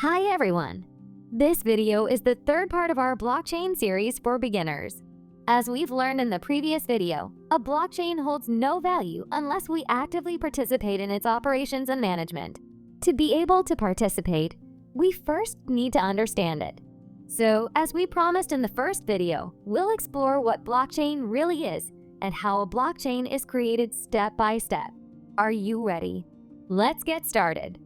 Hi everyone! This video is the third part of our blockchain series for beginners. As we've learned in the previous video, a blockchain holds no value unless we actively participate in its operations and management. To be able to participate, we first need to understand it. So, as we promised in the first video, we'll explore what blockchain really is and how a blockchain is created step by step. Are you ready? Let's get started.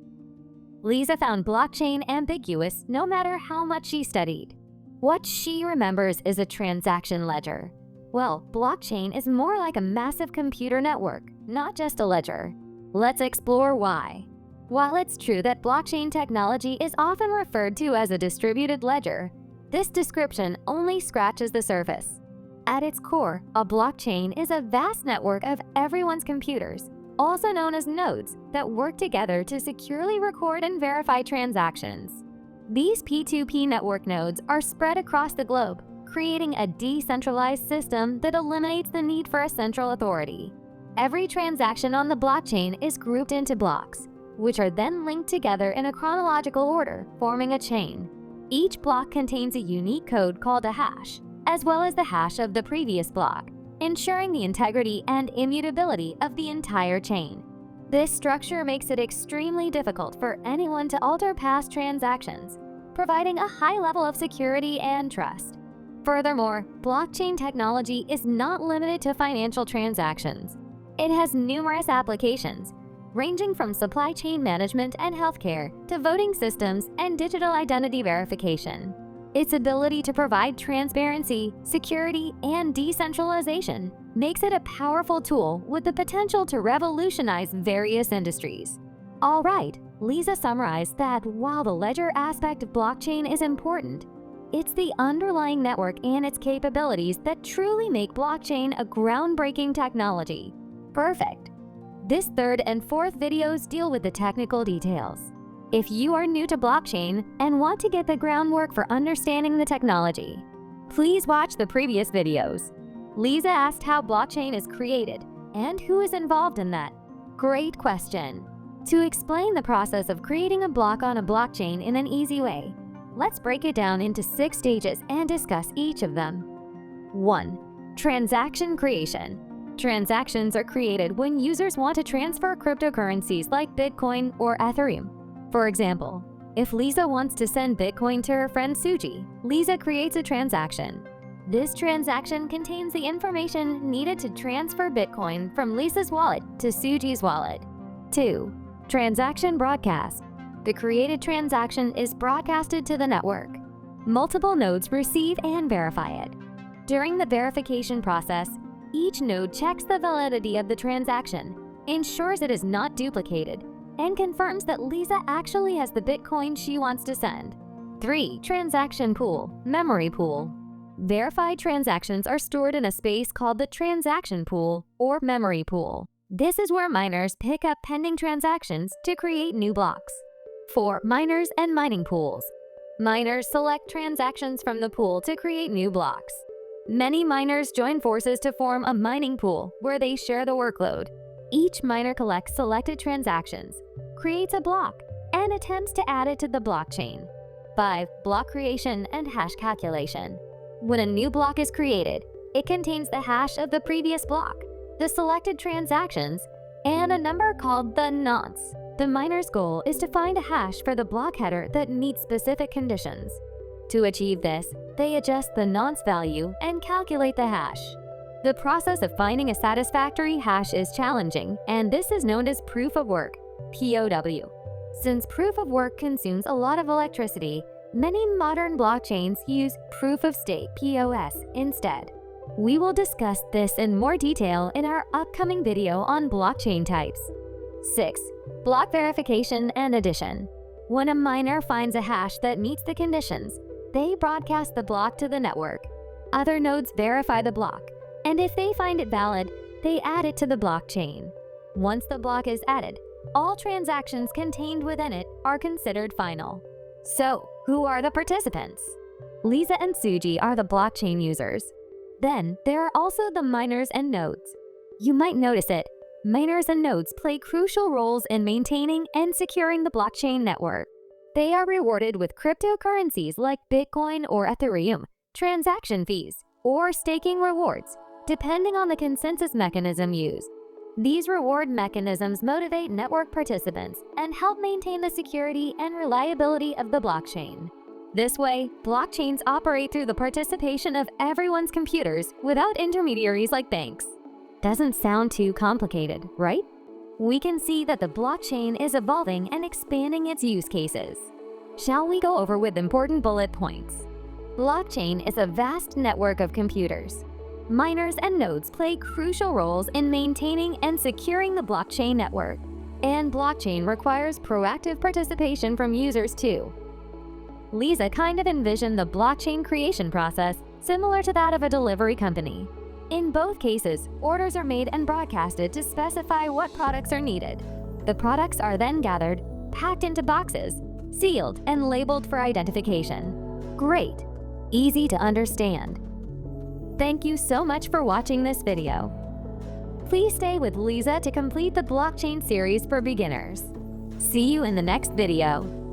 Lisa found blockchain ambiguous no matter how much she studied. What she remembers is a transaction ledger. Well, blockchain is more like a massive computer network, not just a ledger. Let's explore why. While it's true that blockchain technology is often referred to as a distributed ledger, this description only scratches the surface. At its core, a blockchain is a vast network of everyone's computers, also known as nodes, that work together to securely record and verify transactions. These P2P network nodes are spread across the globe, creating a decentralized system that eliminates the need for a central authority. Every transaction on the blockchain is grouped into blocks, which are then linked together in a chronological order, forming a chain. Each block contains a unique code called a hash, as well as the hash of the previous block, ensuring the integrity and immutability of the entire chain. This structure makes it extremely difficult for anyone to alter past transactions, providing a high level of security and trust. Furthermore, blockchain technology is not limited to financial transactions. It has numerous applications, ranging from supply chain management and healthcare to voting systems and digital identity verification. Its ability to provide transparency, security, and decentralization makes it a powerful tool with the potential to revolutionize various industries. All right, Lisa summarized that while the ledger aspect of blockchain is important, it's the underlying network and its capabilities that truly make blockchain a groundbreaking technology. Perfect. This third and fourth videos deal with the technical details. If you are new to blockchain and want to get the groundwork for understanding the technology, please watch the previous videos. Lisa asked how blockchain is created and who is involved in that. Great question. To explain the process of creating a block on a blockchain in an easy way, let's break it down into 6 stages and discuss each of them. 1. Transaction creation. Transactions are created when users want to transfer cryptocurrencies like Bitcoin or Ethereum. For example, if Lisa wants to send Bitcoin to her friend Suji, Lisa creates a transaction. This transaction contains the information needed to transfer Bitcoin from Lisa's wallet to Suji's wallet. 2. Transaction broadcast. The created transaction is broadcasted to the network. Multiple nodes receive and verify it. During the verification process, each node checks the validity of the transaction, ensures it is not duplicated, and confirms that Lisa actually has the Bitcoin she wants to send. 3. Transaction pool, memory pool. Verified transactions are stored in a space called the transaction pool or memory pool. This is where miners pick up pending transactions to create new blocks. 4. Miners and mining pools. Miners select transactions from the pool to create new blocks. Many miners join forces to form a mining pool where they share the workload. Each miner collects selected transactions, creates a block, and attempts to add it to the blockchain. 5. Block creation and hash calculation. When a new block is created, it contains the hash of the previous block, the selected transactions, and a number called the nonce. The miner's goal is to find a hash for the block header that meets specific conditions. To achieve this, they adjust the nonce value and calculate the hash. The process of finding a satisfactory hash is challenging, and this is known as proof of work, POW. Since proof of work consumes a lot of electricity, many modern blockchains use proof of stake, POS, instead. We will discuss this in more detail in our upcoming video on blockchain types. 6. Block verification and addition. When a miner finds a hash that meets the conditions, they broadcast the block to the network. Other nodes verify the block, and if they find it valid, they add it to the blockchain. Once the block is added, all transactions contained within it are considered final. So, who are the participants? Lisa and Suji are the blockchain users. Then, there are also the miners and nodes. You might notice it, miners and nodes play crucial roles in maintaining and securing the blockchain network. They are rewarded with cryptocurrencies like Bitcoin or Ethereum, transaction fees, or staking rewards, depending on the consensus mechanism used. These reward mechanisms motivate network participants and help maintain the security and reliability of the blockchain. This way, blockchains operate through the participation of everyone's computers without intermediaries like banks. Doesn't sound too complicated, right? We can see that the blockchain is evolving and expanding its use cases. Shall we go over with important bullet points? Blockchain is a vast network of computers. Miners and nodes play crucial roles in maintaining and securing the blockchain network. And blockchain requires proactive participation from users too. Lisa kind of envisioned the blockchain creation process similar to that of a delivery company. In both cases, orders are made and broadcasted to specify what products are needed. The products are then gathered, packed into boxes, sealed, and labeled for identification. Great! Easy to understand. Thank you so much for watching this video. Please stay with Lisa to complete the blockchain series for beginners. See you in the next video.